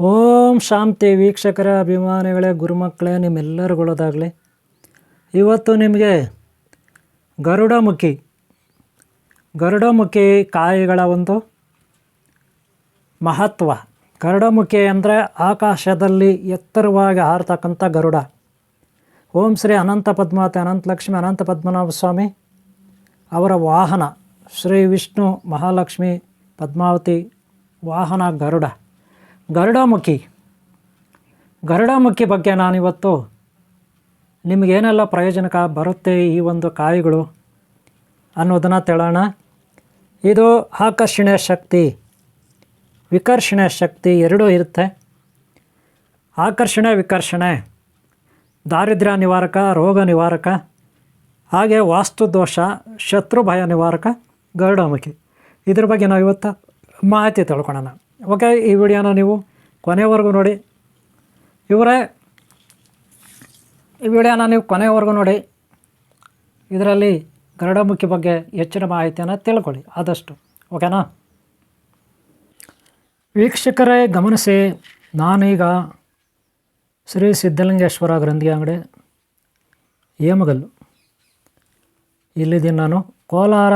ಓಂ ಶಾಂತಿ ವೀಕ್ಷಕರ ಅಭಿಮಾನಿಗಳೇ, ಗುರುಮಕ್ಕಳೇ, ನಿಮ್ಮೆಲ್ಲರುಗಳದಾಗಲಿ. ಇವತ್ತು ನಿಮಗೆ ಗರುಡಮುಖಿ ಕಾಯಿಗಳ ಒಂದು ಮಹತ್ವ. ಗರುಡಮುಖಿ ಅಂದರೆ ಆಕಾಶದಲ್ಲಿ ಎತ್ತರವಾಗಿ ಹಾರತಕ್ಕಂಥ ಗರುಡ. ಓಂ ಶ್ರೀ ಅನಂತ ಪದ್ಮಾವತಿ ಅನಂತ ಲಕ್ಷ್ಮಿ ಅನಂತ ಪದ್ಮನಾಭ ಸ್ವಾಮಿ ಅವರ ವಾಹನ ಶ್ರೀ ವಿಷ್ಣು ಮಹಾಲಕ್ಷ್ಮಿ ಪದ್ಮಾವತಿ ವಾಹನ ಗರುಡಮುಖಿ ಬಗ್ಗೆ ನಾನಿವತ್ತು ನಿಮಗೇನೆಲ್ಲ ಪ್ರಯೋಜನಕ ಬರುತ್ತೆ ಈ ಒಂದು ಕಾಯಿಗಳು ಅನ್ನೋದನ್ನು ತಿಳೋಣ. ಇದು ಆಕರ್ಷಣೆ ಶಕ್ತಿ, ವಿಕರ್ಷಣೆ ಶಕ್ತಿ ಎರಡೂ ಇರುತ್ತೆ. ಆಕರ್ಷಣೆ ವಿಕರ್ಷಣೆ, ದಾರಿದ್ರ್ಯ ನಿವಾರಕ, ರೋಗ ನಿವಾರಕ, ಹಾಗೆ ವಾಸ್ತುದೋಷ, ಶತ್ರು ಭಯ ನಿವಾರಕ ಗರುಡಮುಖಿ. ಇದ್ರ ಬಗ್ಗೆ ನಾವು ಇವತ್ತು ಮಾಹಿತಿ ತಿಳ್ಕೊಳ್ಳೋಣ. ಓಕೆ, ಈ ವಿಡಿಯೋನ ನೀವು ಕೊನೆಯವರೆಗೂ ನೋಡಿ. ಈ ವಿಡಿಯೋನ ನೀವು ಕೊನೆಯವರೆಗೂ ನೋಡಿ. ಇದರಲ್ಲಿ ಗರುಡಮುಖಿ ಬಗ್ಗೆ ಹೆಚ್ಚಿನ ಮಾಹಿತಿಯನ್ನು ತಿಳ್ಕೊಳ್ಳಿ ಆದಷ್ಟು. ಓಕೆನಾ ವೀಕ್ಷಕರೇ, ಗಮನಿಸಿ. ನಾನೀಗ ಶ್ರೀ ಸಿದ್ಧಲಿಂಗೇಶ್ವರ ಗ್ರಂಥಿ ಅಂಗಡಿ, ಹೇಮಗಲ್ಲು, ಇಲ್ಲಿದ್ದೀನಿ ನಾನು. ಕೋಲಾರ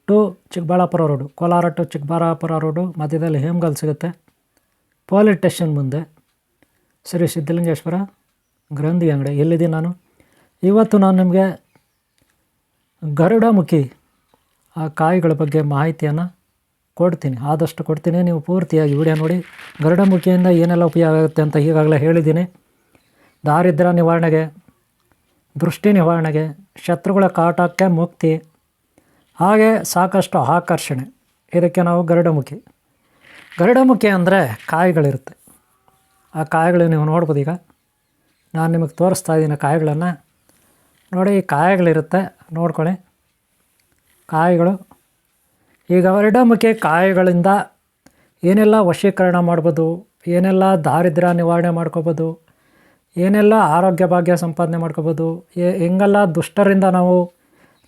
ಟು ಚಿಕ್ಕಬಳ್ಳಾಪುರ ರೋಡು, ಮಧ್ಯದಲ್ಲಿ ಹೇಮಗಲ್ ಸಿಗುತ್ತೆ. ಪೊಲೀಸ್ ಸ್ಟೇಷನ್ ಮುಂದೆ ಶ್ರೀ ಸಿದ್ಧಲಿಂಗೇಶ್ವರ ಗ್ರಂಥಿ ಅಂಗಡಿ, ಇಲ್ಲಿದ್ದೀನಿ ನಾನು. ಇವತ್ತು ನಾನು ನಿಮಗೆ ಗರುಡಮುಖಿ ಆ ಕಾಯಿಗಳ ಬಗ್ಗೆ ಮಾಹಿತಿಯನ್ನು ಕೊಡ್ತೀನಿ, ಆದಷ್ಟು ಕೊಡ್ತೀನಿ. ನೀವು ಪೂರ್ತಿಯಾಗಿ ವಿಡಿಯೋ ನೋಡಿ. ಗರುಡಮುಖಿಯಿಂದ ಏನೆಲ್ಲ ಉಪಯೋಗ ಆಗುತ್ತೆ ಅಂತ ಈಗಾಗಲೇ ಹೇಳಿದ್ದೀನಿ. ದಾರಿದ್ರ್ಯ ನಿವಾರಣೆಗೆ, ದೃಷ್ಟಿ ನಿವಾರಣೆಗೆ, ಶತ್ರುಗಳ ಕಾಟಕ್ಕೆ ಮುಕ್ತಿ, ಹಾಗೆ ಸಾಕಷ್ಟು ಆಕರ್ಷಣೆ. ಇದಕ್ಕೆ ನಾವು ಗರುಡಮುಖಿ ಅಂದರೆ ಕಾಯಿಗಳಿರುತ್ತೆ. ಆ ಕಾಯಿಗಳು ನೀವು ನೋಡ್ಬೋದು. ಈಗ ನಾನು ನಿಮಗೆ ತೋರಿಸ್ತಾ ಇದ್ದೀನಿ ಕಾಯಿಗಳನ್ನು ನೋಡಿ. ಈ ಕಾಯಿಗಳಿರುತ್ತೆ, ನೋಡ್ಕೊಳ್ಳಿ ಕಾಯಿಗಳು. ಈಗ ಗರುಡಮುಖಿ ಕಾಯಿಗಳಿಂದ ಏನೆಲ್ಲ ವಶೀಕರಣ ಮಾಡ್ಬೋದು, ಏನೆಲ್ಲ ದಾರಿದ್ರ್ಯ ನಿವಾರಣೆ ಮಾಡ್ಕೋಬೋದು, ಏನೆಲ್ಲ ಆರೋಗ್ಯ ಭಾಗ್ಯ ಸಂಪಾದನೆ ಮಾಡ್ಕೋಬೋದು, ಹೆಂಗೆಲ್ಲ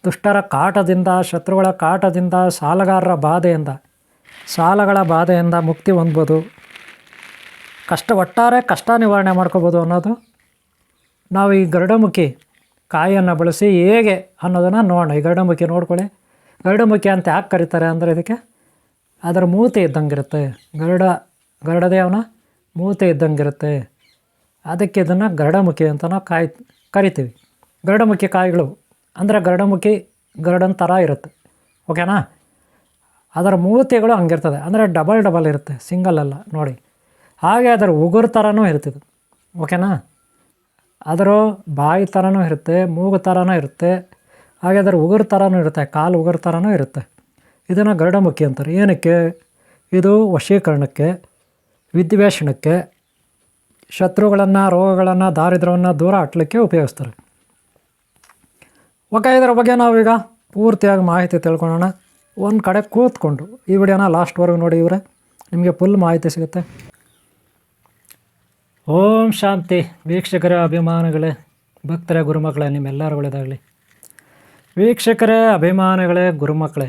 ದುಷ್ಟರ ಕಾಟದಿಂದ, ಶತ್ರುಗಳ ಕಾಟದಿಂದ, ಸಾಲಗಳ ಬಾಧೆಯಿಂದ ಮುಕ್ತಿ ಹೊಂದ್ಬೋದು, ಒಟ್ಟಾರೆ ಕಷ್ಟ ನಿವಾರಣೆ ಮಾಡ್ಕೋಬೋದು ಅನ್ನೋದು ನಾವು ಈ ಗರುಡಮುಖಿ ಕಾಯಿಯನ್ನು ಬಳಸಿ ಹೇಗೆ ಅನ್ನೋದನ್ನು ನೋಡೋಣ. ಈ ಗರುಡಮುಖಿ ನೋಡ್ಕೊಳ್ಳಿ. ಗರುಡಮುಖಿ ಅಂತ ಯಾಕೆ ಕರೀತಾರೆ ಅಂದರೆ, ಇದಕ್ಕೆ ಅದರ ಮೂತಿ ಇದ್ದಂಗಿರುತ್ತೆ. ಗರುಡದೇವನ ಮೂತಿ ಇದ್ದಂಗಿರುತ್ತೆ. ಅದಕ್ಕೆ ಇದನ್ನು ಗರುಡಮುಖಿ ಅಂತ ನಾವು ಕರಿತೀವಿ. ಗರುಡಮುಖಿ ಕಾಯಿಗಳು ಅಂದರೆ ಗರುಡನ ಥರ ಇರುತ್ತೆ. ಓಕೆನಾ. ಅದರ ಮೂತಿಗಳು ಹಂಗಿರ್ತದೆ, ಅಂದರೆ ಡಬಲ್ ಇರುತ್ತೆ, ಸಿಂಗಲ್ ಅಲ್ಲ ನೋಡಿ. ಹಾಗೆ ಅದರ ಉಗುರು ಥರನೂ ಇರ್ತಿದ್ದು. ಓಕೆನಾ. ಅದರ ಬಾಯಿ ಥರನೂ ಇರುತ್ತೆ, ಮೂಗು ಥರನೂ ಇರುತ್ತೆ, ಹಾಗೆ ಅದರ ಉಗುರು ಥರನೂ ಇರುತ್ತೆ, ಕಾಲು ಉಗುರು ಥರನೂ ಇರುತ್ತೆ. ಇದನ್ನು ಗರುಡಮುಖಿ ಅಂತಾರೆ. ಏನಕ್ಕೆ? ಇದು ವಶೀಕರಣಕ್ಕೆ, ವಿದ್ವೇಷಣಕ್ಕೆ, ಶತ್ರುಗಳನ್ನು, ರೋಗಗಳನ್ನು, ದಾರಿದ್ರ್ಯವನ್ನು ದೂರ ಹಟ್ಟಲಿಕ್ಕೆ ಉಪಯೋಗಿಸ್ತಾರೆ. ಓಕೆ, ಇದರ ಬಗ್ಗೆ ನಾವೀಗ ಪೂರ್ತಿಯಾಗಿ ಮಾಹಿತಿ ತಿಳ್ಕೊಳ್ಳೋಣ. ಒಂದು ಕಡೆ ಕೂತ್ಕೊಂಡು ಈ ವಿಡಿಯೋನ ಲಾಸ್ಟ್ವರೆಗೂ ನೋಡಿ. ನಿಮಗೆ ಫುಲ್ ಮಾಹಿತಿ ಸಿಗುತ್ತೆ. ಓಂ ಶಾಂತಿ ವೀಕ್ಷಕರೇ, ಅಭಿಮಾನಿಗಳೇ, ಭಕ್ತರೇ, ಗುರುಮಕ್ಕಳೇ, ನಿಮ್ಮೆಲ್ಲರೂ ಒಳ್ಳೆಯದಾಗಲಿ. ವೀಕ್ಷಕರೇ, ಅಭಿಮಾನಿಗಳೇ, ಗುರುಮಕ್ಕಳೇ,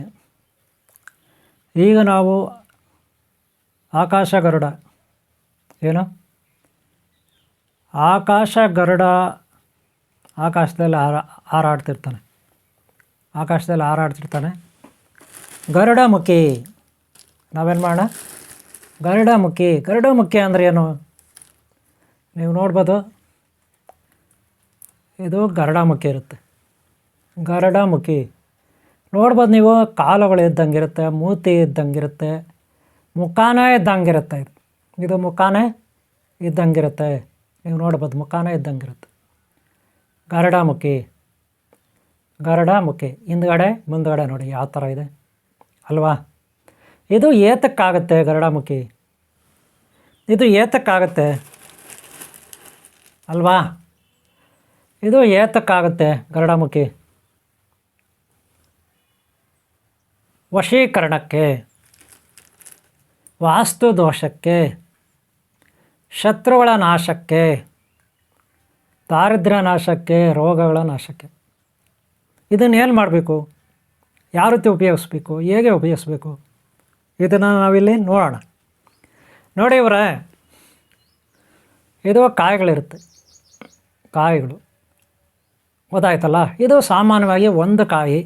ಈಗ ನಾವು ಆಕಾಶ ಗರುಡ ಆಕಾಶದಲ್ಲಿ ಹಾರಾಡ್ತಿರ್ತಾನೆ. ಗರುಡಮುಖಿ ನಾವೇನು ಮಾಡೋಣ? ಗರುಡಮುಖಿ ಅಂದರೆ ಏನು? ನೀವು ನೋಡ್ಬೋದು. ಇದು ಗರುಡಮುಖಿ ಇರುತ್ತೆ. ಗರುಡಮುಖಿ ನೋಡ್ಬೋದು ನೀವು. ಕಾಲುಗಳು ಇದ್ದಂಗಿರುತ್ತೆ, ಮೂತಿ ಇದ್ದಂಗಿರುತ್ತೆ, ಮುಖಾನೇ ಇದ್ದಂಗಿರುತ್ತೆ. ಇದು ಮುಖಾನೇ ಇದ್ದಂಗಿರುತ್ತೆ. ನೀವು ನೋಡ್ಬೋದು, ಮುಖಾನೇ ಇದ್ದಂಗಿರುತ್ತೆ. ಗರುಡಮುಖಿ ಹಿಂದ್ಗಡೆ ಮುಂದ್ಗಡೆ ನೋಡಿ ಯಾವ ಥರ ಇದೆ ಅಲ್ವಾ. ಇದು ಏತಕ್ಕಾಗುತ್ತೆ ಗರುಡಮುಖಿ? ಇದು ಏತಕ್ಕಾಗುತ್ತೆ ಅಲ್ವಾ. ಇದು ಏತಕ್ಕಾಗುತ್ತೆ ಗರುಡಮುಖಿ? ವಶೀಕರಣಕ್ಕೆ, ವಾಸ್ತು ದೋಷಕ್ಕೆ, ಶತ್ರುಗಳ ನಾಶಕ್ಕೆ, ದಾರಿದ್ರ್ಯ ನಾಶಕ್ಕೆ, ರೋಗಗಳ ನಾಶಕ್ಕೆ. ಇದನ್ನೇನು ಮಾಡಬೇಕು? ಯಾವ ರೀತಿ ಉಪಯೋಗಿಸ್ಬೇಕು? ಹೇಗೆ ಉಪಯೋಗಿಸ್ಬೇಕು? ಇದನ್ನು ನಾವಿಲ್ಲಿ ನೋಡೋಣ. ನೋಡಿ ಇವರೇ, ಇದು ಕಾಯಿಗಳಿರುತ್ತೆ, ಕಾಯಿಗಳು ಗೊತ್ತಾಯ್ತಲ್ಲ. ಇದು ಸಾಮಾನ್ಯವಾಗಿ ಒಂದು ಕಾಯಿ,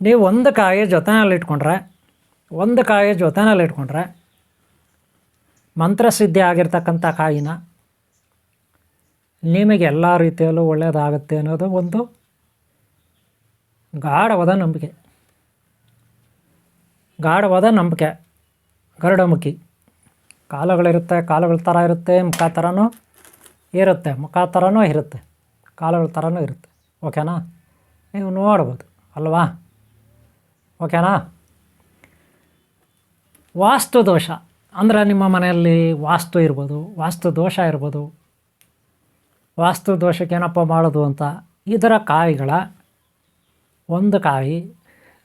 ನೀವು ಒಂದು ಕಾಯಿ ಜೊತೆನಲ್ಲಿಟ್ಕೊಂಡ್ರೆ ಮಂತ್ರಸಿದ್ಧಿ ಆಗಿರ್ತಕ್ಕಂಥ ಕಾಯಿನ ನಿಮಗೆ ಎಲ್ಲ ರೀತಿಯಲ್ಲೂ ಒಳ್ಳೆಯದಾಗುತ್ತೆ ಅನ್ನೋದು ಒಂದು ಗಾಢವಾದ ನಂಬಿಕೆ. ಗರುಡಮುಖಿ ಕಾಲುಗಳಿರುತ್ತೆ, ಕಾಲುಗಳ ಥರ ಇರುತ್ತೆ, ಮುಖ ಥರನೂ ಇರುತ್ತೆ, ಕಾಲುಗಳ ಥರನೂ ಇರುತ್ತೆ. ಓಕೆನಾ? ನೀವು ನೋಡ್ಬೋದು ಅಲ್ವಾ? ಓಕೆನಾ? ವಾಸ್ತು ದೋಷ ಅಂದರೆ ನಿಮ್ಮ ಮನೆಯಲ್ಲಿ ವಾಸ್ತು ಇರ್ಬೋದು, ವಾಸ್ತು ದೋಷ ಇರ್ಬೋದು. ವಾಸ್ತು ದೋಷಕ್ಕೆ ಏನಪ್ಪ ಮಾಡೋದು ಅಂತ, ಇದರ ಕಾಯಿಗಳ 1 ಕಾಯಿ,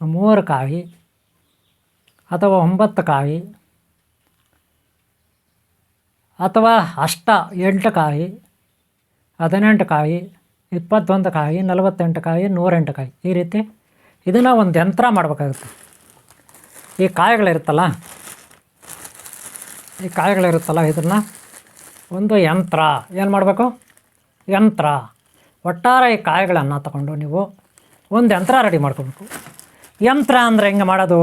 3 ಕಾಯಿ ಅಥವಾ 9 ಕಾಯಿ ಅಥವಾ 8 ಕಾಯಿ, 18 ಕಾಯಿ, 21 ಕಾಯಿ, 48 ಕಾಯಿ, 108 ಕಾಯಿ, ಈ ರೀತಿ ಇದನ್ನು ಒಂದು ಯಂತ್ರ ಮಾಡಬೇಕಾಗುತ್ತೆ. ಈ ಕಾಯಿಗಳಿರುತ್ತಲ್ಲ ಇದನ್ನು ಒಂದು ಯಂತ್ರ ಏನು ಮಾಡಬೇಕು? ಒಟ್ಟಾರೆ ಈ ಕಾಯಿಗಳನ್ನು ತಗೊಂಡು ನೀವು ಒಂದು ಯಂತ್ರ ರೆಡಿ ಮಾಡ್ಕೋಬೇಕು. ಯಂತ್ರ ಅಂದರೆ ಹೆಂಗೆ ಮಾಡೋದು?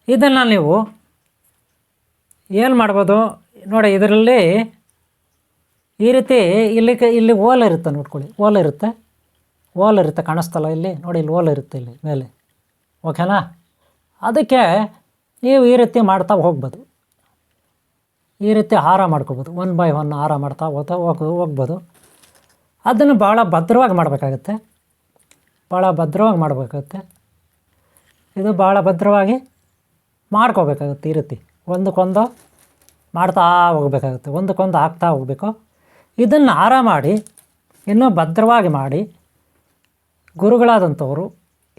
ಇದನ್ನು ನೀವು ಏನು ಮಾಡ್ಬೋದು ನೋಡಿ, ಇದರಲ್ಲಿ ಈ ರೀತಿ ಇಲ್ಲಿ ಓಲ್ ಇರುತ್ತೆ, ನೋಡ್ಕೊಳ್ಳಿ, ಓಲ್ ಇರುತ್ತೆ ಕಾಣಿಸ್ತಲ್ಲ ಇಲ್ಲಿ ನೋಡಿ, ಇಲ್ಲಿ ಓಲ್ ಇರುತ್ತೆ ಇಲ್ಲಿ ಮೇಲೆ. ಓಕೆನಾ? ಅದಕ್ಕೆ ನೀವು ಈ ರೀತಿ ಮಾಡ್ತಾ ಹೋಗ್ಬೋದು, ಈ ರೀತಿ ಹಾರ ಮಾಡ್ಕೋಬೋದು, 1 by 1 ಹಾರ ಮಾಡ್ತಾ ಹೋಗ್ಬೋದು. ಅದನ್ನು ಭಾಳ ಭದ್ರವಾಗಿ ಮಾಡಬೇಕಾಗುತ್ತೆ, ಇದು ಭಾಳ ಭದ್ರವಾಗಿ ಮಾಡ್ಕೋಬೇಕಾಗುತ್ತೆ. ಈ ರೀತಿ ಒಂದಕ್ಕೊಂದು ಮಾಡ್ತಾ ಹೋಗಬೇಕಾಗುತ್ತೆ, ಒಂದಕ್ಕೊಂದು ಹಾಕ್ತಾ ಹೋಗಬೇಕು. ಇದನ್ನು ಹಾರ ಮಾಡಿ ಇನ್ನೂ ಭದ್ರವಾಗಿ ಮಾಡಿ, ಗುರುಗಳಾದಂಥವರು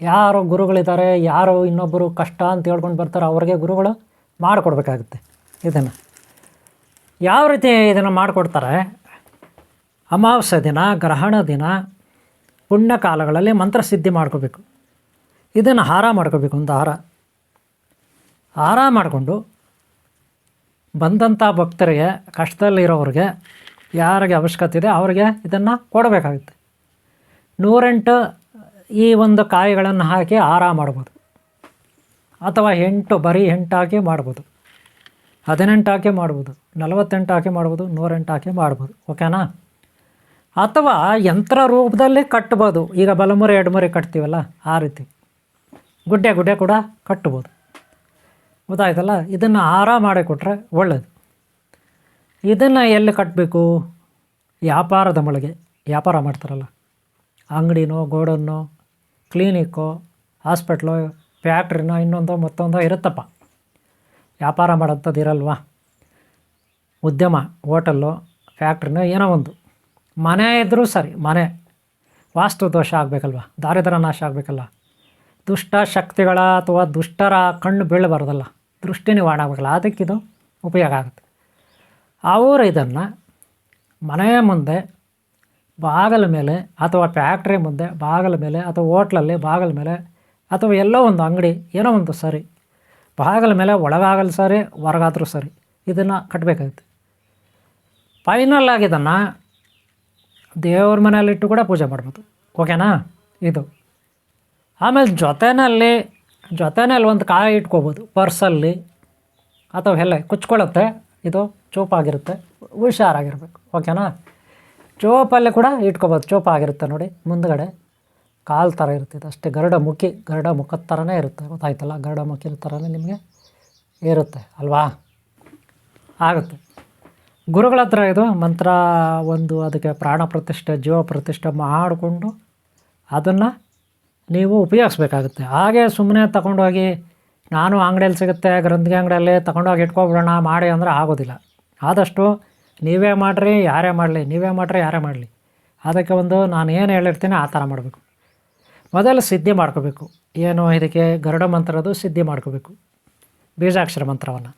ಯಾರು ಗುರುಗಳಿದ್ದಾರೆ, ಯಾರು ಇನ್ನೊಬ್ಬರು ಕಷ್ಟ ಅಂತ ಹೇಳ್ಕೊಂಡು ಬರ್ತಾರೋ ಅವ್ರಿಗೆ ಗುರುಗಳು ಮಾಡಿಕೊಡ್ಬೇಕಾಗುತ್ತೆ. ಇದನ್ನು ಯಾವ ರೀತಿ ಇದನ್ನು ಮಾಡಿಕೊಡ್ತಾರೆ? ಅಮಾವಾಸ್ಯೆ ದಿನ, ಗ್ರಹಣ ದಿನ, ಪುಣ್ಯಕಾಲಗಳಲ್ಲಿ ಮಂತ್ರಸಿದ್ಧಿ ಮಾಡ್ಕೋಬೇಕು. ಇದನ್ನು ಹಾರ ಮಾಡ್ಕೋಬೇಕು, ಒಂದು ಹಾರ ಮಾಡಿಕೊಂಡು ಬಂದಂಥ ಭಕ್ತರಿಗೆ, ಕಷ್ಟದಲ್ಲಿರೋರಿಗೆ, ಯಾರಿಗೆ ಅವಶ್ಯಕತೆ ಇದೆ ಅವರಿಗೆ ಇದನ್ನು ಕೊಡಬೇಕಾಗುತ್ತೆ. 108 ಈ ಒಂದು ಕಾಯಿಗಳನ್ನು ಹಾಕಿ ಹಾರ ಮಾಡ್ಬೋದು, ಅಥವಾ 8 ಬರೀ 8 ಹಾಕಿ ಮಾಡ್ಬೋದು, 18 ಹಾಕಿ ಮಾಡ್ಬೋದು, 48 ಹಾಕಿ ಮಾಡ್ಬೋದು, 108 ಹಾಕಿ ಮಾಡ್ಬೋದು. ಓಕೆನಾ? ಅಥವಾ ಯಂತ್ರ ರೂಪದಲ್ಲಿ ಕಟ್ಬೋದು. ಈಗ ಬಲಮುರಿ ಎಡಮುರಿ ಕಟ್ತೀವಲ್ಲ, ಆ ರೀತಿ ಗುಡ್ಡೆ ಕೂಡ ಕಟ್ಬೋದು. ಗೊತ್ತಾಯ್ತಲ್ಲ? ಇದನ್ನು ಹಾರ ಮಾಡಿಕೊಟ್ರೆ ಒಳ್ಳೆಯದು. ಇದನ್ನು ಎಲ್ಲಿ ಕಟ್ಟಬೇಕು? ವ್ಯಾಪಾರದ ಒಳಗೆ, ವ್ಯಾಪಾರ ಮಾಡ್ತಾರಲ್ಲ, ಅಂಗಡಿನೋ, ಗೋಡನ್ನೋ, ಕ್ಲಿನಿಕ್ಕೋ, ಹಾಸ್ಪಿಟ್ಲೋ, ಫ್ಯಾಕ್ಟ್ರಿನೋ, ಇನ್ನೊಂದೋ ಮತ್ತೊಂದೋ ಇರುತ್ತಪ್ಪ. ವ್ಯಾಪಾರ ಮಾಡೋಂಥದ್ದು ಇರಲ್ವಾ? ಉದ್ಯಮ, ಹೋಟೆಲ್ಲೋ, ಫ್ಯಾಕ್ಟ್ರಿನೋ, ಏನೋ ಒಂದು. ಮನೆ ಇದ್ದರೂ ಸರಿ, ಮನೆ ವಾಸ್ತು ದೋಷ ಆಗಬೇಕಲ್ವ, ದಾರಿದ್ರ್ಯ ನಾಶ ಆಗಬೇಕಲ್ಲ, ದುಷ್ಟ ಶಕ್ತಿಗಳ ಅಥವಾ ದುಷ್ಟರ ಕಣ್ಣು ಬೀಳಬಾರ್ದಲ್ಲ, ದೃಷ್ಟಿ ನಿವಾರಣೆ ಆಗಬೇಕಲ್ಲ, ಅದಕ್ಕಿದು ಉಪಯೋಗ ಆಗುತ್ತೆ. ಅವರು ಇದನ್ನು ಮನೆಯ ಮುಂದೆ, ಬಾಗಿಲ ಮೇಲೆ, ಅಥವಾ ಫ್ಯಾಕ್ಟ್ರಿ ಮುಂದೆ ಬಾಗಿಲ ಮೇಲೆ, ಅಥವಾ ಹೋಟ್ಲಲ್ಲಿ ಬಾಗಿಲ ಮೇಲೆ, ಅಥವಾ ಎಲ್ಲೋ ಒಂದು ಅಂಗಡಿ ಏನೋ ಒಂದು ಸರಿ, ಬಾಗಿಲ ಮೇಲೆ ಒಳಗಾಗಲು ಸರಿ, ಹೊರಗಾದರೂ ಸರಿ, ಇದನ್ನು ಕಟ್ಟಬೇಕಾಗುತ್ತೆ. ಫೈನಲ್ಲಾಗಿ ಇದನ್ನು ದೇವ್ರ ಮನೆಯಲ್ಲಿಟ್ಟು ಕೂಡ ಪೂಜೆ ಮಾಡ್ಬೋದು. ಓಕೆನಾ? ಇದು ಆಮೇಲೆ ಜೊತೆಯಲ್ಲಿ ಒಂದು ಕಾಯಿ ಇಟ್ಕೋಬೋದು, ಪರ್ಸಲ್ಲಿ ಅಥವಾ ಎಲ್ಲ ಕುಚ್ಕೊಳ್ಳುತ್ತೆ. ಇದು ಚೋಪಾಗಿರುತ್ತೆ, ಹುಷಾರಾಗಿರ್ಬೇಕು. ಓಕೆನಾ? ಚೋಪಲ್ಲಿ ಕೂಡ ಇಟ್ಕೋಬೋದು, ಚೋಪಾಗಿರುತ್ತೆ ನೋಡಿ, ಮುಂದ್ಗಡೆ ಕಾಲು ಥರ ಇರುತ್ತೆ. ಇದು ಅಷ್ಟೇ, ಗರುಡ ಮುಖದ ಥರನೇ ಇರುತ್ತೆ. ಗೊತ್ತಾಯ್ತಲ್ಲ? ಗರುಡ ಮುಖದ ಥರನೇ ನಿಮಗೆ ಇರುತ್ತೆ ಅಲ್ವಾ? ಆಗುತ್ತೆ. ಗುರುಗಳ ಹತ್ರ ಇದು ಮಂತ್ರ ಒಂದು, ಅದಕ್ಕೆ ಪ್ರಾಣ ಪ್ರತಿಷ್ಠೆ, ಜೀವ ಪ್ರತಿಷ್ಠೆ ಮಾಡಿಕೊಂಡು ಅದನ್ನು ನೀವು ಉಪಯೋಗಿಸ್ಬೇಕಾಗುತ್ತೆ. ಹಾಗೆ ಸುಮ್ಮನೆ ತಗೊಂಡೋಗಿ ನಾನು ಅಂಗಡಿಯಲ್ಲಿ ಸಿಗುತ್ತೆ, ಗ್ರಂಥಿಗೆ ಅಂಗಡಿಯಲ್ಲಿ ತಗೊಂಡೋಗಿ ಇಟ್ಕೊಬಿಡೋಣ ಮಾಡಿ ಅಂದರೆ ಆಗೋದಿಲ್ಲ. ಆದಷ್ಟು ನೀವೇ ಮಾಡಿರಿ, ಯಾರೇ ಮಾಡಲಿ, ಅದಕ್ಕೆ ಒಂದು ನಾನು ಏನು ಹೇಳಿರ್ತೀನಿ ಆ ಥರ ಮಾಡಬೇಕು. ಮೊದಲು ಸಿದ್ಧಿ ಮಾಡ್ಕೋಬೇಕು. ಏನು ಇದಕ್ಕೆ ಗರುಡ ಮಂತ್ರದ್ದು ಸಿದ್ಧಿ ಮಾಡ್ಕೋಬೇಕು, ಬೀಜಾಕ್ಷರ ಮಂತ್ರವನ್ನು.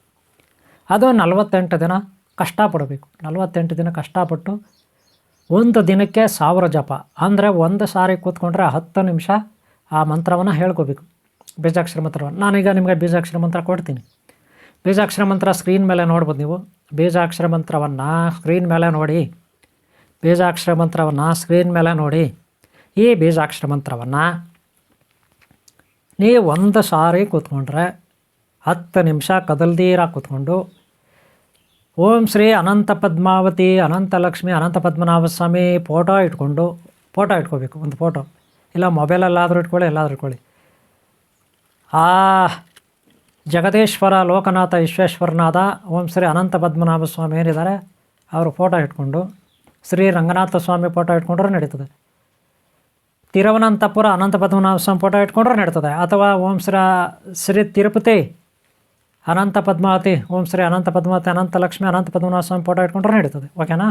ಅದು 48 ದಿನ ಕಷ್ಟಪಡಬೇಕು. 48 ದಿನ ಕಷ್ಟಪಟ್ಟು ಒಂದು ದಿನಕ್ಕೆ 1000 ಜಪ, ಅಂದರೆ ಒಂದು ಸಾರಿ ಕೂತ್ಕೊಂಡ್ರೆ 10 ನಿಮಿಷ ಆ ಮಂತ್ರವನ್ನು ಹೇಳ್ಕೋಬೇಕು, ಬೀಜಾಕ್ಷರ ಮಂತ್ರವನ್ನು. ನಾನೀಗ ನಿಮಗೆ ಬೀಜಾಕ್ಷರ ಮಂತ್ರ ಕೊಡ್ತೀನಿ. ಬೀಜಾಕ್ಷರ ಮಂತ್ರ ಸ್ಕ್ರೀನ್ ಮೇಲೆ ನೋಡ್ಬೋದು ನೀವು. ಬೀಜಾಕ್ಷರ ಮಂತ್ರವನ್ನು ಸ್ಕ್ರೀನ್ ಮೇಲೆ ನೋಡಿ. ಬೀಜಾಕ್ಷರ ಮಂತ್ರವನ್ನು ಸ್ಕ್ರೀನ್ ಮೇಲೆ ನೋಡಿ. ಈ ಬೀಜಾಕ್ಷರ ಮಂತ್ರವನ್ನು ನೀವು ಒಂದು ಸಾರಿ ಕೂತ್ಕೊಂಡ್ರೆ 10 ನಿಮಿಷ ಕದಲ್ದೀರ ಕೂತ್ಕೊಂಡು ಓಂ ಶ್ರೀ ಅನಂತ ಪದ್ಮಾವತಿ ಅನಂತ ಲಕ್ಷ್ಮಿ ಅನಂತ ಪದ್ಮನಾಭ ಸ್ವಾಮಿ ಫೋಟೋ ಇಟ್ಕೋಬೇಕು. ಒಂದು ಫೋಟೋ ಇಲ್ಲ ಮೊಬೈಲಲ್ಲಾದರೂ ಇಟ್ಕೊಳ್ಳಿ, ಎಲ್ಲಾದರೂ ಇಟ್ಕೊಳ್ಳಿ. ಆ ಜಗದೀಶ್ವರ ಲೋಕನಾಥ ವಿಶ್ವೇಶ್ವರನಾದ ಓಂ ಶ್ರೀ ಅನಂತ ಪದ್ಮನಾಭ ಸ್ವಾಮಿ ಏನಿದ್ದಾರೆ ಅವರು ಫೋಟೋ ಇಟ್ಕೊಂಡು, ಶ್ರೀ ರಂಗನಾಥ ಸ್ವಾಮಿ ಫೋಟೋ ಇಟ್ಕೊಂಡ್ರೂ ನಡೀತದೆ. ತಿರುವನಂತಪುರ ಅನಂತ ಪದ್ಮನಾಭ ಸ್ವಾಮಿ ಫೋಟೋ ಇಟ್ಕೊಂಡ್ರೂ ನಡೀತದೆ. ಅಥವಾ ಓಂ ಶ್ರೀ ತಿರುಪತಿ ಅನಂತ ಪದ್ಮಾವತಿ ಓಂ ಶ್ರೀ ಅನಂತ ಪದ್ಮಾವತಿ ಅನಂತ ಲಕ್ಷ್ಮಿ ಅನಂತ ಪದ್ಮನಾಭ ಸ್ವಾಮಿ ಫೋಟೋ ಇಟ್ಕೊಂಡ್ರೂ ನಡೀತದೆ. ಓಕೆನಾ?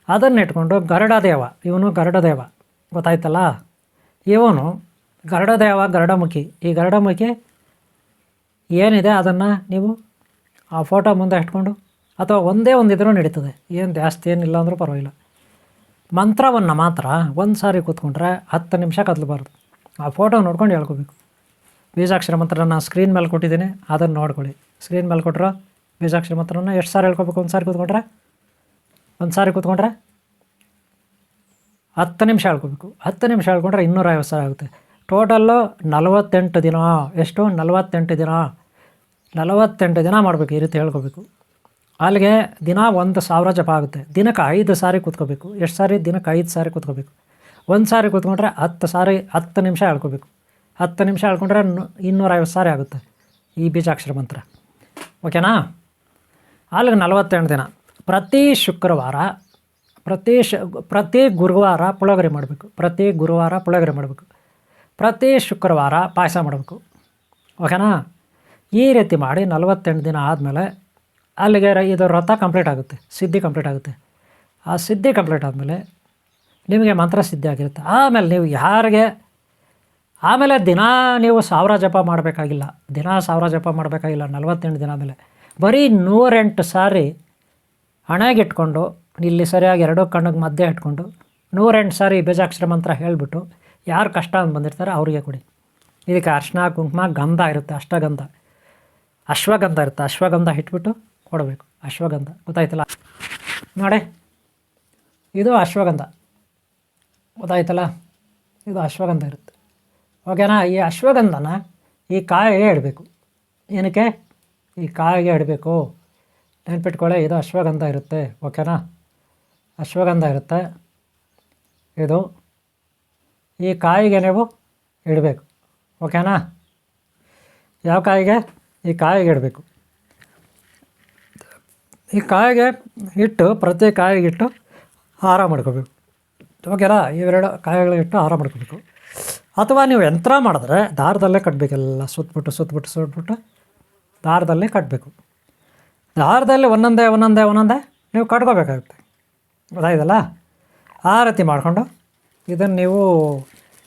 ಅದನ್ನು ಇಟ್ಕೊಂಡು ಗರುಡದೇವ, ಇವನು ಗರುಡದೇವ ಗೊತ್ತಾಯ್ತಲ್ಲ, ಇವನು ಗರುಡದೇವ ಗರುಡಮುಖಿ. ಈ ಗರುಡಮುಖಿ ಏನಿದೆ ಅದನ್ನು ನೀವು ಆ ಫೋಟೋ ಮುಂದೆ ಇಟ್ಕೊಂಡು, ಅಥವಾ ಒಂದೇ ಒಂದಿದ್ರೂ ನಡೀತದೆ, ಏನು ಜಾಸ್ತಿ ಏನಿಲ್ಲ ಅಂದರೂ ಪರವಾಗಿಲ್ಲ. ಮಂತ್ರವನ್ನು ಮಾತ್ರ ಒಂದು ಸಾರಿ ಕೂತ್ಕೊಂಡ್ರೆ 10 ನಿಮಿಷ ಕದಲಬಾರ್ದು. ಆ ಫೋಟೋ ನೋಡ್ಕೊಂಡು ಹೇಳ್ಕೋಬೇಕು. ಬೀಜಾಕ್ಷರ ಮಂತ್ರ ನಾನು ಸ್ಕ್ರೀನ್ ಮೇಲೆ ಕೊಟ್ಟಿದ್ದೀನಿ, ಅದನ್ನು ನೋಡ್ಕೊಳ್ಳಿ. ಸ್ಕ್ರೀನ್ ಮೇಲೆ ಕೊಟ್ಟರು ಬೀಜಾಕ್ಷರ ಮಂತ್ರನ ಎಷ್ಟು ಸಾರಿ ಹೇಳ್ಕೋಬೇಕು? ಒಂದು ಸಾರಿ ಕೂತ್ಕೊಂಡ್ರೆ 10 ನಿಮಿಷ ಹೇಳ್ಕೋಬೇಕು. 10 ನಿಮಿಷ ಹೇಳ್ಕೊಂಡ್ರೆ 250 ಸಾರಿ ಆಗುತ್ತೆ. ಟೋಟಲ್ಲು 48 ದಿನ. ಎಷ್ಟು? 48 ದಿನ ಮಾಡಬೇಕು. ಈ ರೀತಿ ಹೇಳ್ಕೋಬೇಕು. ಅಲ್ಲಿಗೆ ದಿನ 1000 ಜಪ ಆಗುತ್ತೆ. ದಿನಕ್ಕೆ 5 ಸಾರಿ ಕೂತ್ಕೋಬೇಕು. ಎಷ್ಟು ಸಾರಿ? ದಿನಕ್ಕೆ 5 ಸಾರಿ ಕೂತ್ಕೋಬೇಕು. ಒಂದು ಸಾರಿ ಕೂತ್ಕೊಂಡ್ರೆ 10 ನಿಮಿಷ ಹೇಳ್ಕೋಬೇಕು. 10 ನಿಮಿಷ ಹೇಳ್ಕೊಂಡ್ರೆ 250 ಸಾರಿ ಆಗುತ್ತೆ ಈ ಬೀಜಾಕ್ಷರ ಮಂತ್ರ. ಓಕೆನಾ? ಅಲ್ಲಿಗೆ 48 ದಿನ. ಪ್ರತಿ ಶುಕ್ರವಾರ ಪ್ರತಿ ಗುರುವಾರ ಪುಳೋಗರೆ ಮಾಡಬೇಕು. ಪ್ರತಿ ಶುಕ್ರವಾರ ಪಾಯಸ ಮಾಡಬೇಕು. ಓಕೆನಾ? ಈ ರೀತಿ ಮಾಡಿ 48 ದಿನ ಆದಮೇಲೆ ಅಲ್ಲಿಗೆ ಇದು ವ್ರತ ಕಂಪ್ಲೀಟ್ ಆಗುತ್ತೆ, ಸಿದ್ಧಿ ಕಂಪ್ಲೀಟ್ ಆಗುತ್ತೆ. ಆ ಸಿದ್ಧಿ ಕಂಪ್ಲೀಟ್ ಆದಮೇಲೆ ನಿಮಗೆ ಮಂತ್ರ ಸಿದ್ಧಿ ಆಗಿರುತ್ತೆ. ಆಮೇಲೆ ನೀವು ಆಮೇಲೆ ದಿನ ನೀವು 1000 ಜಪ ಮಾಡಬೇಕಾಗಿಲ್ಲ. 48 ದಿನ ಆದಮೇಲೆ ಬರೀ 108 ಸಾರಿ ಹಣೆಗಿಟ್ಕೊಂಡು, ಇಲ್ಲಿ ಸರಿಯಾಗಿ 2 ಕಣ್ಣಿಗೆ ಮಧ್ಯೆ ಇಟ್ಕೊಂಡು 108 ಸಾರಿ ಬೀಜಾಕ್ಷರ ಮಂತ್ರ ಹೇಳಿಬಿಟ್ಟು ಯಾರು ಕಷ್ಟ ಅಂತ ಬಂದಿರ್ತಾರೆ ಅವರಿಗೆ ಕೊಡಿ. ಇದಕ್ಕೆ ಅರ್ಶಿನ ಕುಂಕುಮ ಗಂಧ ಇರುತ್ತೆ, ಅಶ್ವಗಂಧ ಇರುತ್ತೆ. ಅಶ್ವಗಂಧ ಇಟ್ಬಿಟ್ಟು ಕೊಡಬೇಕು. ಅಶ್ವಗಂಧ ಗೊತ್ತಾಯ್ತಲ್ಲ ನೋಡಿ, ಇದು ಅಶ್ವಗಂಧ ಗೊತ್ತಾಯ್ತಲ್ಲ, ಇದು ಅಶ್ವಗಂಧ ಇರುತ್ತೆ. ಓಕೆನಾ? ಈ ಅಶ್ವಗಂಧನ ಈ ಕಾಯಿಗೆ ಇಡಬೇಕು. ಏನಕ್ಕೆ? ಈ ಕಾಯಿಗೆ ಇಡಬೇಕು. ನೆನ್ಪಿಟ್ಕೊಳ್ಳಿ, ಇದು ಅಶ್ವಗಂಧ ಇರುತ್ತೆ. ಓಕೆನಾ? ಅಶ್ವಗಂಧ ಇರುತ್ತೆ. ಇದು ಈ ಕಾಯಿಗೆ ನೀವು ಇಡಬೇಕು. ಓಕೆನಾ? ಯಾವ ಕಾಯಿಗೆ? ಈ ಕಾಯಿಗೆ ಇಡಬೇಕು. ಈ ಕಾಯಿಗೆ ಇಟ್ಟು, ಪ್ರತಿ ಕಾಯಿಗೆ ಇಟ್ಟು ಹಾರ ಮಾಡ್ಕೋಬೇಕು. ಓಕೆನಾ? ಇವೆರಡು ಕಾಯಿಗಳಿಟ್ಟು ಹಾರ ಮಾಡ್ಕೋಬೇಕು. ಅಥವಾ ನೀವು ಯಂತ್ರ ಮಾಡಿದ್ರೆ ದಾರದಲ್ಲೇ ಕಟ್ಟಬೇಕೆಲ್ಲ, ಸುತ್ತಬಿಟ್ಟು ದಾರದಲ್ಲೇ ಕಟ್ಟಬೇಕು. ದಾರದಲ್ಲಿ ಒಂದೊಂದೇ ನೀವು ಕಟ್ಕೋಬೇಕಾಗುತ್ತೆ. ಗೊತ್ತಾಯ್ತಲ್ಲ? ಆ ರೀತಿ ಮಾಡಿಕೊಂಡು ಇದನ್ನು ನೀವು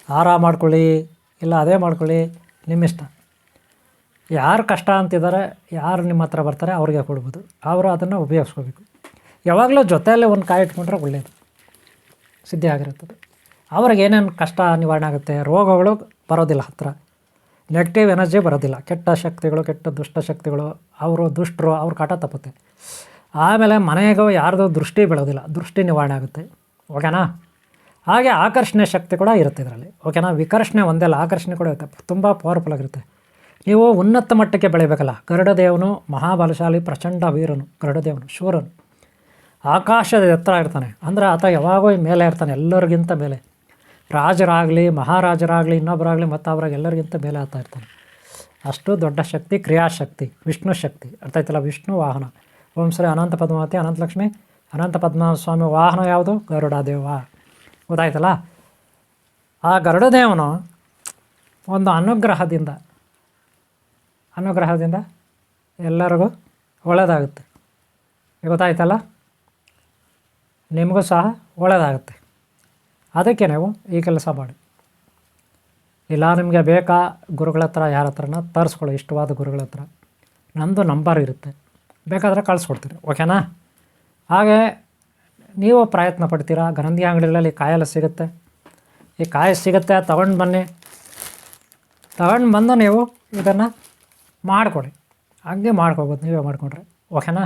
ಹಾರ ಮಾಡ್ಕೊಳ್ಳಿ, ಇಲ್ಲ ಅದೇ ಮಾಡ್ಕೊಳ್ಳಿ, ನಿಮ್ಮಿಷ್ಟ. ಯಾರು ಕಷ್ಟ ಅಂತಿದ್ದಾರೆ, ಯಾರು ನಿಮ್ಮ ಹತ್ರ ಬರ್ತಾರೆ ಅವ್ರಿಗೆ ಕೊಡ್ಬೋದು. ಅವರು ಅದನ್ನು ಉಪಯೋಗಿಸ್ಕೋಬೇಕು. ಯಾವಾಗಲೂ ಜೊತೆಯಲ್ಲೇ ಒಂದು ಕಾಯಿ ಇಟ್ಕೊಂಡ್ರೆ ಒಳ್ಳೆಯದು, ಸಿದ್ಧಿ ಆಗಿರುತ್ತದೆ. ಅವ್ರಿಗೆ ಏನೇನು ಕಷ್ಟ ನಿವಾರಣೆ ಆಗುತ್ತೆ. ರೋಗಗಳು ಬರೋದಿಲ್ಲ ಹತ್ತಿರ, ನೆಗೆಟಿವ್ ಎನರ್ಜಿ ಬರೋದಿಲ್ಲ, ಕೆಟ್ಟ ಶಕ್ತಿಗಳು, ಕೆಟ್ಟ ದುಷ್ಟ ಶಕ್ತಿಗಳು, ದುಷ್ಟರು ಅವ್ರ ಕಾಟ ತಪ್ಪುತ್ತೆ. ಆಮೇಲೆ ಮನೆಗೂ ಯಾರ್ದು ದೃಷ್ಟಿ ಬೀಳೋದಿಲ್ಲ, ದೃಷ್ಟಿ ನಿವಾರಣೆ ಆಗುತ್ತೆ. ಓಕೆನಾ? ಹಾಗೆ ಆಕರ್ಷಣೆ ಶಕ್ತಿ ಕೂಡ ಇರುತ್ತೆ ಇದರಲ್ಲಿ. ಓಕೆನಾ? ವಿಕರ್ಷಣೆ ಒಂದೆಲ್ಲ, ಆಕರ್ಷಣೆ ಕೂಡ ಇರುತ್ತೆ. ತುಂಬ ಪವರ್ಫುಲ್ ಆಗಿರುತ್ತೆ. ನೀವು ಉನ್ನತ ಮಟ್ಟಕ್ಕೆ ಬೆಳಿಬೇಕಲ್ಲ. ಗರುಡದೇವನು ಮಹಾಬಲಶಾಲಿ ಪ್ರಚಂಡ ವೀರನು, ಗರುಡದೇವನು ಶೂರನು, ಆಕಾಶದ ಎತ್ತರ ಇರ್ತಾನೆ. ಅಂದರೆ ಆತ ಯಾವಾಗೋ ಮೇಲೆ ಇರ್ತಾನೆ, ಎಲ್ಲರಿಗಿಂತ ಮೇಲೆ. ರಾಜರಾಗಲಿ, ಮಹಾರಾಜರಾಗಲಿ, ಇನ್ನೊಬ್ಬರಾಗಲಿ, ಮತ್ತೊಬ್ಬರಾಗ ಎಲ್ಲರಿಗಿಂತ ಮೇಲೆ ಆತ ಇರ್ತಾನೆ. ಅಷ್ಟು ದೊಡ್ಡ ಶಕ್ತಿ, ಕ್ರಿಯಾಶಕ್ತಿ, ವಿಷ್ಣು ಶಕ್ತಿ. ಅರ್ಥ ಆಯ್ತಲ್ಲ? ವಿಷ್ಣು ವಾಹನ. ಓಂ ಶ್ರೀ ಅನಂತ ಪದ್ಮಾವತಿ ಅನಂತ ಲಕ್ಷ್ಮಿ ಅನಂತ ಪದ್ಮನಾಭ ಸ್ವಾಮಿ ವಾಹನ ಯಾವುದು? ಗರುಡದೇವ. ಗೊತ್ತಾಯ್ತಲ್ಲ? ಆ ಗರುಡದೇವನು ಒಂದು ಅನುಗ್ರಹದಿಂದ ಎಲ್ಲರಿಗೂ ಒಳ್ಳೆಯದಾಗುತ್ತೆ. ಗೊತ್ತಾಯ್ತಲ್ಲ? ನಿಮಗೂ ಸಹ ಒಳ್ಳೆಯದಾಗುತ್ತೆ. ಅದಕ್ಕೆ ನೀವು ಈ ಕೆಲಸ ಮಾಡಿ. ಇಲ್ಲ ನಿಮಗೆ ಬೇಕಾ ಗುರುಗಳ ಹತ್ರ, ಯಾರ ಹತ್ರನ ತರಿಸ್ಕೊಳ್ಳಿ, ಇಷ್ಟವಾದ ಗುರುಗಳ ಹತ್ರ. ನಮ್ಮದು ನಂಬರ್ ಇರುತ್ತೆ, ಬೇಕಾದರೆ ಕಳಿಸ್ಕೊಡ್ತೀರಿ. ಓಕೆನಾ? ಹಾಗೆ ನೀವು ಪ್ರಯತ್ನ ಪಡ್ತೀರಾ. ಗರಂದಿ ಅಂಗಡಿಗಳಲ್ಲಿ ಕಾಯೆಲ್ಲ ಸಿಗುತ್ತೆ. ಈ ಕಾಯಿ ಸಿಗುತ್ತೆ, ತಗೊಂಡು ಬಂದು ನೀವು ಇದನ್ನು ಮಾಡಿಕೊಡಿ. ಹಂಗೆ ಮಾಡ್ಕೋಬೋದು, ನೀವೇ ಮಾಡಿಕೊಂಡ್ರೆ. ಓಕೆನಾ?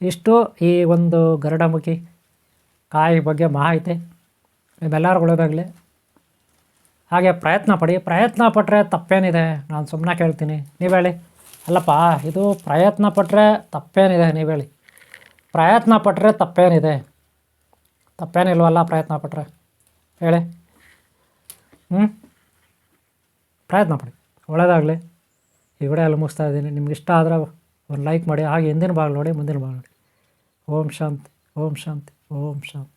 ಇಷ್ಟು ಈ ಒಂದು ಗರುಡಮುಖಿ ಕಾಯಿ ಬಗ್ಗೆ ಮಾಹಿತಿ ನಿಮ್ಮೆಲ್ಲರಿಗೂ ಒಳ್ಳೆಯದಾಗಲಿ. ಹಾಗೆ ಪ್ರಯತ್ನ ಪಟ್ಟರೆ ತಪ್ಪೇನಿದೆ? ನಾನು ಸುಮ್ಮನೆ ಕೇಳ್ತೀನಿ, ನೀವು ಹೇಳಿ. ಅಲ್ಲಪ್ಪ, ಇದು ಪ್ರಯತ್ನ ಪಟ್ಟರೆ ತಪ್ಪೇನಿದೆ? ನೀವು ಹೇಳಿ. ಪ್ರಯತ್ನ ಪಟ್ಟರೆ ತಪ್ಪೇನಿದೆ? ತಪ್ಪೇನಿಲ್ವಲ್ಲ ಪ್ರಯತ್ನ ಪಟ್ಟರೆ? ಹೇಳಿ. ಪ್ರಯತ್ನ ಪಡಿ. ಒಳ್ಳೆಯದಾಗಲಿ. ಈ ವಿಡಿಯೋ ಎಲ್ಲ ಮುಗಿಸ್ತಾ ಇದ್ದೀನಿ. ನಿಮ್ಗೆ ಇಷ್ಟ ಆದರೆ ಒಂದು ಲೈಕ್ ಮಾಡಿ. ಹಾಗೆ ಹಿಂದಿನ ಭಾಗ ನೋಡಿ, ಮುಂದಿನ ಭಾಗ ನೋಡಿ. ಓಂ ಶಾಂತಿ, ಓಂ ಶಾಂತಿ, ಓಂ ಶಾಂತಿ.